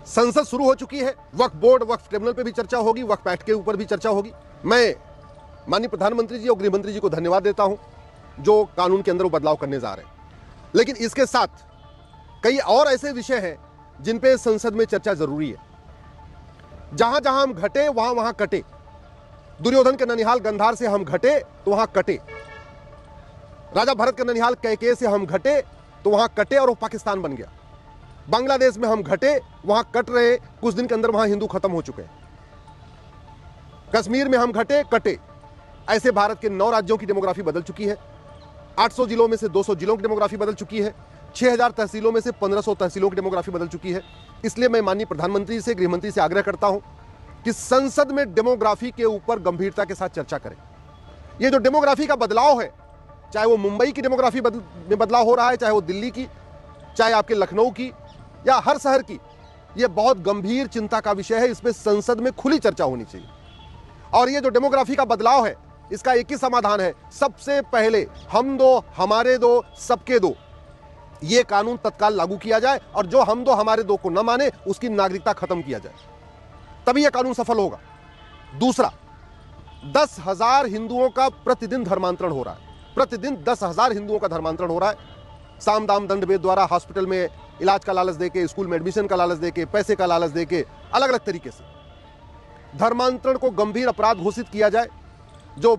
संसद शुरू हो चुकी है, वक्फ बोर्ड, वक्फ ट्रिब्यूनल पे भी चर्चा होगी, वक्फ एक्ट के ऊपर भी चर्चा होगी। मैं माननीय प्रधानमंत्री जी और गृह मंत्री जी को धन्यवाद देता हूं जो कानून के अंदर वो बदलाव करने जा रहे हैं। लेकिन इसके साथ कई और ऐसे विषय हैं जिन पे संसद में चर्चा जरूरी है। जहां जहां हम घटे वहां वहां कटे। दुर्योधन के ननिहाल गंधार से हम घटे तो वहां कटे, राजा भरत के ननिहाल कैकेय से हम घटे तो वहां कटे और वो पाकिस्तान बन गया। बांग्लादेश में हम घटे, वहां कट रहे, कुछ दिन के अंदर वहां हिंदू खत्म हो चुके हैं। कश्मीर में हम घटे, कटे। ऐसे भारत के 9 राज्यों की डेमोग्राफी बदल चुकी है। 800 जिलों में से 200 जिलों की डेमोग्राफी बदल चुकी है। 6000 तहसीलों में से 1500 तहसीलों की डेमोग्राफी बदल चुकी है। इसलिए मैं माननीय प्रधानमंत्री से, गृह मंत्री से आग्रह करता हूं कि संसद में डेमोग्राफी के ऊपर गंभीरता के साथ चर्चा करें। ये जो डेमोग्राफी का बदलाव है, चाहे वो मुंबई की डेमोग्राफी में बदलाव हो रहा है, चाहे वो दिल्ली की, चाहे आपके लखनऊ की या हर शहर की, यह बहुत गंभीर चिंता का विषय है। इसमें संसद में खुली चर्चा होनी चाहिए। और ये जो डेमोग्राफी का बदलाव है, इसका एक ही समाधान है, सबसे पहले हम दो, हमारे दो, सबके दो, ये कानून तत्काल लागू किया जाए और जो हम दो हमारे दो को न माने उसकी नागरिकता खत्म किया जाए, तभी यह कानून सफल होगा। दूसरा, 10,000 हिंदुओं का प्रतिदिन धर्मांतरण हो रहा है। प्रतिदिन 10,000 हिंदुओं का धर्मांतरण हो रहा है। साम दाम दंड भेद द्वारा हॉस्पिटल में इलाज का लालच देके, स्कूल में एडमिशन का लालच देके, पैसे का लालच देके, अलग अलग तरीके से धर्मांतरण को गंभीर अपराध घोषित किया जाए। जो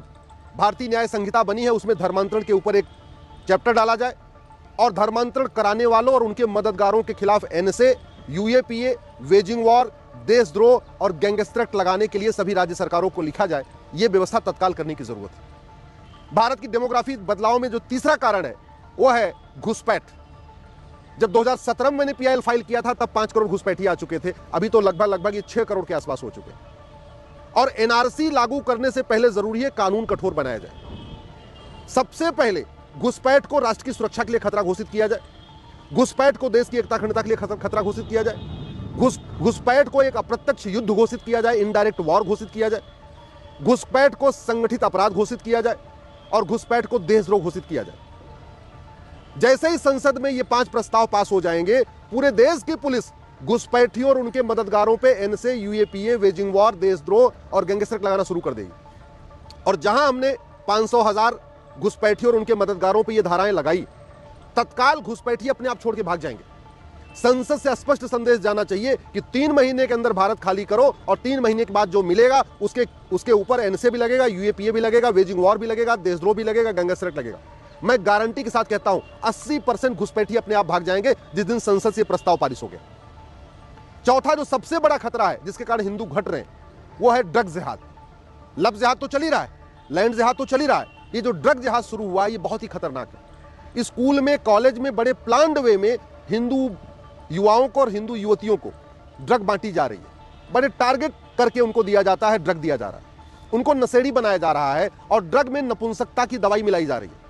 भारतीय न्याय संहिता बनी है उसमें धर्मांतरण के ऊपर एक चैप्टर डाला जाए और धर्मांतरण कराने वालों और उनके मददगारों के खिलाफ एनएसए, यूएपीए, वेजिंग वॉर, देशद्रोह और गैंगस्टर एक्ट लगाने के लिए सभी राज्य सरकारों को लिखा जाए। यह व्यवस्था तत्काल करने की जरूरत है। भारत की डेमोग्राफी बदलाव में जो तीसरा कारण है वो है घुसपैठ। जब 2017 में मैंने पीआईएल फाइल किया था तब 5 करोड़ घुसपैठी आ चुके थे। अभी तो लगभग ये 6 करोड़ के आसपास हो चुके हैं। और एनआरसी लागू करने से पहले जरूरी है कानून कठोर बनाया जाए। सबसे पहले घुसपैठ को राष्ट्र की सुरक्षा के लिए खतरा घोषित किया जाए। घुसपैठ को देश की एकता अखंडता के लिए खतरा घोषित किया जाए। घुसपैठ को एक अप्रत्यक्ष युद्ध घोषित किया जाए, इनडायरेक्ट वॉर घोषित किया जाए। घुसपैठ को संगठित अपराध घोषित किया जाए और घुसपैठ को देशद्रोह घोषित किया जाए। जैसे ही संसद में ये 5 प्रस्ताव पास हो जाएंगे, पूरे देश की पुलिस घुसपैठियों और उनके मददगारों पे एनएसए, यूएपीए, वेजिंग वॉर, देशद्रोह और गैंगस्टर एक्ट लगाना शुरू कर देगी। और जहां हमने 500,000 घुसपैठियों और उनके मददगारों पे ये धाराएं लगाई, तत्काल घुसपैठी अपने आप छोड़ के भाग जाएंगे। संसद से स्पष्ट संदेश जाना चाहिए कि 3 महीने के अंदर भारत खाली करो और 3 महीने के बाद जो मिलेगा उसके ऊपर एनएसए भी लगेगा, यूएपीए भी लगेगा, वेजिंग वॉर भी लगेगा, देशद्रोह भी लगेगा, गैंगस्टर एक्ट लगेगा। मैं गारंटी के साथ कहता हूं 80% घुसपैठी अपने आप भाग जाएंगे जिस दिन संसद से प्रस्ताव पारित हो गया। चौथा जो सबसे बड़ा खतरा है जिसके कारण हिंदू घट रहे हैं वो है ड्रग जिहाद। लब जिहाद तो चल ही रहा है, लैंड जिहाद तो चल ही रहा है। ये जो ड्रग जिहाद शुरू हुआ है ये बहुत ही खतरनाक है। स्कूल में, कॉलेज में बड़े प्लान्ड वे में हिंदू युवाओं को और हिंदू युवतियों को ड्रग बांटी जा रही है। बड़े टारगेट करके उनको दिया जाता है, ड्रग दिया जा रहा है, उनको नशेड़ी बनाया जा रहा है और ड्रग में नपुंसकता की दवाई मिलाई जा रही है।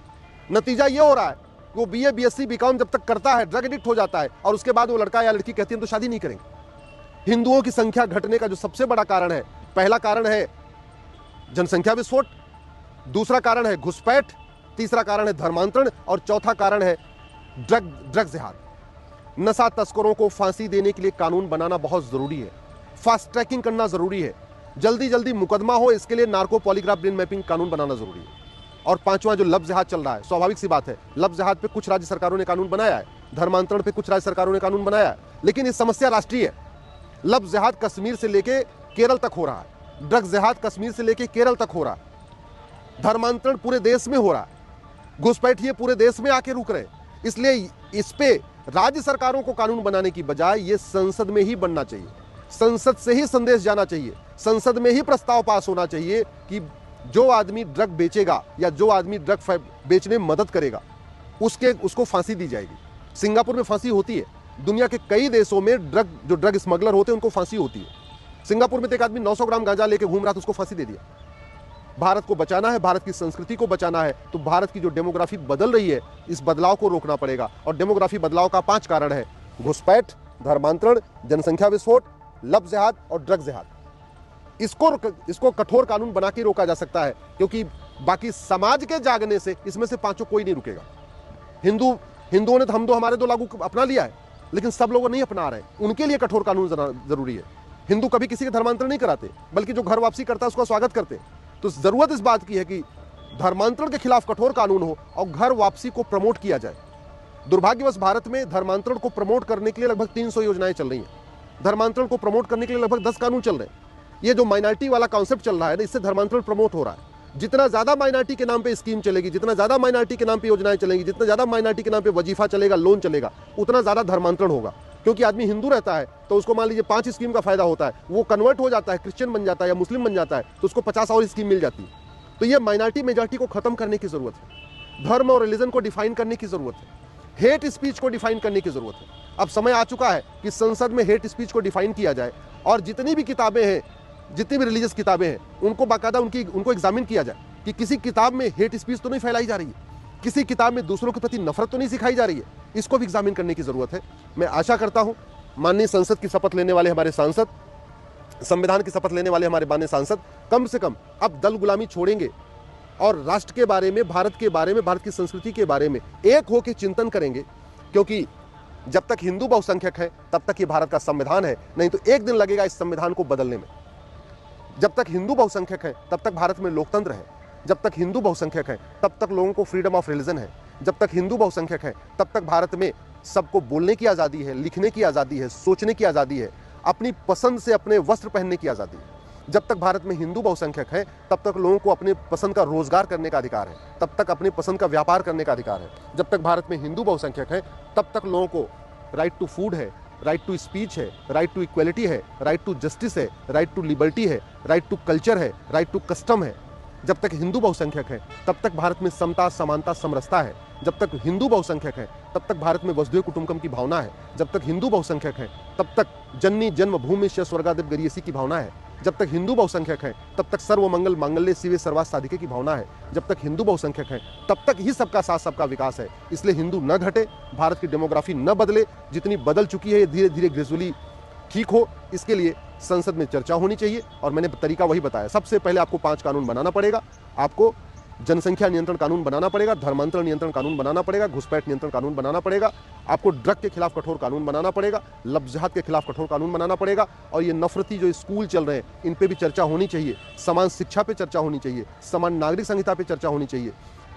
नतीजा ये हो रहा है वो बीए, बीएससी, बीकॉम जब तक करता है ड्रग एडिक्ट हो जाता है और उसके बाद वो लड़का या लड़की कहती है तो शादी नहीं करेंगे। हिंदुओं की संख्या घटने का जो सबसे बड़ा कारण है, पहला कारण है जनसंख्या विस्फोट, दूसरा कारण है घुसपैठ, तीसरा कारण है धर्मांतरण और चौथा कारण है ड्रग जिहाद। नशा तस्करों को फांसी देने के लिए कानून बनाना बहुत जरूरी है। फास्ट ट्रैकिंग करना जरूरी है। जल्दी जल्दी मुकदमा हो इसके लिए नार्को पॉलीग्राफ ब्रेन मैपिंग कानून बनाना जरूरी है। और पांचवा जो लब जिहाद चल रहा है, स्वाभाविक सी बात है, लब जिहाद पे कुछ राज्य सरकारों ने कानून बनाया है, धर्मांतरण पे कुछ राज्य सरकारों ने कानून बनाया है, लेकिन इस समस्या राष्ट्रीय है। लब जिहाद कश्मीर से लेके केरल तक हो रहा है, ड्रग जिहाद कश्मीर से लेके केरल तक हो रहा है, धर्मांतरण पूरे देश में हो रहा है, घुसपैठिए पूरे देश में आके रुक रहे। इसलिए इस पे राज्य सरकारों को कानून बनाने की बजाय ये संसद में ही बनना चाहिए। संसद से ही संदेश जाना चाहिए, संसद में ही प्रस्ताव पास होना चाहिए कि जो आदमी ड्रग बेचेगा या जो आदमी ड्रग बेचने में मदद करेगा उसको फांसी दी जाएगी। सिंगापुर में फांसी होती है, दुनिया के कई देशों में जो ड्रग स्मगलर होते हैं उनको फांसी होती है। सिंगापुर में तो एक आदमी 900 ग्राम गांजा लेके घूम रहा था, उसको फांसी दे दिया। भारत को बचाना है, भारत की संस्कृति को बचाना है, तो भारत की जो डेमोग्राफी बदल रही है इस बदलाव को रोकना पड़ेगा। और डेमोग्राफी बदलाव का 5 कारण है: घुसपैठ, धर्मांतरण, जनसंख्या विस्फोट, लब जिहाद और ड्रग जिहाद। इसको कठोर कानून बना के रोका जा सकता है, क्योंकि बाकी समाज के जागने से इसमें से 5 कोई नहीं रुकेगा। हिंदुओं ने तो हम दो हमारे दो लागू अपना लिया है, लेकिन सब लोग नहीं अपना रहे, उनके लिए कठोर कानून जरूरी है। हिंदू कभी किसी के धर्मांतरण नहीं कराते, बल्कि जो घर वापसी करता है उसका स्वागत करते। तो जरूरत इस बात की है कि धर्मांतरण के खिलाफ कठोर कानून हो और घर वापसी को प्रमोट किया जाए। दुर्भाग्यवश भारत में धर्मांतरण को प्रमोट करने के लिए लगभग 300 योजनाएं चल रही हैं। धर्मांतरण को प्रमोट करने के लिए लगभग 10 कानून चल रहे हैं। ये जो माइनॉरिटी वाला कॉन्सेप्ट चल रहा है ना, इससे धर्मांतरण प्रमोट हो रहा है। जितना ज्यादा माइनॉरिटी के नाम पे स्कीम चलेगी, जितना ज्यादा माइनॉरिटी के नाम पे योजनाएं चलेंगी, जितना ज्यादा माइनॉरिटी के नाम पे वजीफा चलेगा, लोन चलेगा, उतना ज्यादा धर्मांतरण होगा। क्योंकि आदमी हिंदू रहता है तो उसको मान लीजिए 5 स्कीम का फायदा होता है, वो कन्वर्ट हो जाता है, क्रिश्चियन बन जाता है या मुस्लिम बन जाता है, तो उसको 50 और स्कीम मिल जाती है। तो ये माइनॉरिटी मेजॉरिटी को खत्म करने की जरूरत है। धर्म और रिलीजन को डिफाइन करने की जरूरत है। हेट स्पीच को डिफाइन करने की जरूरत है। अब समय आ चुका है कि संसद में हेट स्पीच को डिफाइन किया जाए और जितनी भी किताबें हैं, जितनी भी रिलीजियस किताबें हैं, उनको बाकायदा उनको एग्जामिन किया जाए कि किसी किताब में हेट स्पीच तो नहीं फैलाई जा रही है, किसी किताब में दूसरों के प्रति नफरत तो नहीं सिखाई जा रही है। इसको भी एग्जामिन करने की जरूरत है। मैं आशा करता हूं माननीय संसद की शपथ लेने वाले हमारे सांसद, संविधान की शपथ लेने वाले हमारे माननीय सांसद कम से कम अब दल गुलामी छोड़ेंगे और राष्ट्र के बारे में, भारत के बारे में, भारत की संस्कृति के बारे में एक होकर चिंतन करेंगे। क्योंकि जब तक हिंदू बहुसंख्यक है तब तक ये भारत का संविधान है, नहीं तो एक दिन लगेगा इस संविधान को बदलने में। जब तक हिंदू बहुसंख्यक है तब तक भारत में लोकतंत्र है। जब तक हिंदू बहुसंख्यक है तब तक लोगों को फ्रीडम ऑफ रिलीजन है। जब तक हिंदू बहुसंख्यक है तब तक भारत में सबको बोलने की आज़ादी है, लिखने की आज़ादी है, सोचने की आज़ादी है, अपनी पसंद से अपने वस्त्र पहनने की आज़ादी है। जब तक भारत में हिंदू बहुसंख्यक है तब तक लोगों को अपने पसंद का रोजगार करने का अधिकार है, तब तक अपने पसंद का व्यापार करने का अधिकार है। जब तक भारत में हिंदू बहुसंख्यक है तब तक लोगों को राइट टू फूड है, राइट टू स्पीच है, राइट टू इक्वलिटी है, राइट टू जस्टिस है, राइट टू लिबर्टी है, राइट टू कल्चर है, राइट टू कस्टम है। जब तक हिंदू बहुसंख्यक है तब तक भारत में समता, समानता, समरसता है। जब तक हिंदू बहुसंख्यक है तब तक भारत में वसुधैव कुटुंबकम की भावना है। जब तक हिंदू बहुसंख्यक है तब तक जननी जन्मभूमि स्वर्गादेव गरियसी की भावना है। जब तक हिंदू बहुसंख्यक है तब तक सर्वमंगल मांगल्य शिवे सर्वार्थ साधिके की भावना है। जब तक हिंदू बहुसंख्यक है तब तक ही सबका साथ, सबका विकास है। इसलिए हिंदू न घटे, भारत की डेमोग्राफी न बदले, जितनी बदल चुकी है धीरे धीरे ग्रेजुअली ठीक हो। इसके लिए संसद में चर्चा होनी चाहिए और मैंने तरीका वही बताया। सबसे पहले आपको 5 कानून बनाना पड़ेगा। आपको जनसंख्या नियंत्रण कानून बनाना पड़ेगा, धर्मांतरण नियंत्रण कानून बनाना पड़ेगा, घुसपैठ नियंत्रण कानून बनाना पड़ेगा, आपको ड्रग के खिलाफ कठोर कानून बनाना पड़ेगा, लफ्ज़ के खिलाफ कठोर कानून बनाना पड़ेगा। और ये नफरती जो स्कूल चल रहे हैं इन पे भी चर्चा होनी चाहिए। समान शिक्षा पे चर्चा होनी चाहिए, समान नागरिक संहिता पे चर्चा होनी चाहिए,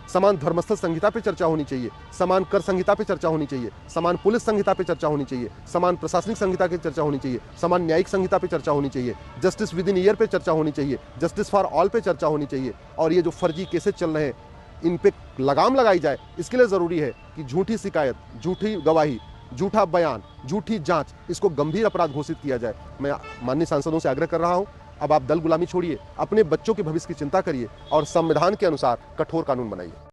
समान धर्मस्थल संहिता पे चर्चा होनी चाहिए, समान कर संहिता पे चर्चा होनी चाहिए, समान पुलिस संहिता पे चर्चा होनी चाहिए, समान प्रशासनिक संहिता की चर्चा होनी चाहिए, समान न्यायिक संहिता पे चर्चा होनी चाहिए, जस्टिस विद इन ईयर पे चर्चा होनी चाहिए, जस्टिस फॉर ऑल पे चर्चा होनी चाहिए। और ये जो फर्जी केसेस चल रहे हैं इन पे लगाम लगाई जाए। इसके लिए ज़रूरी है कि झूठी शिकायत, झूठी गवाही, झूठा बयान, झूठी जांच, इसको गंभीर अपराध घोषित किया जाए। मैं माननीय सांसदों से आग्रह कर रहा हूं, अब आप दल गुलामी छोड़िए, अपने बच्चों के भविष्य की चिंता करिए और संविधान के अनुसार कठोर कानून बनाइए।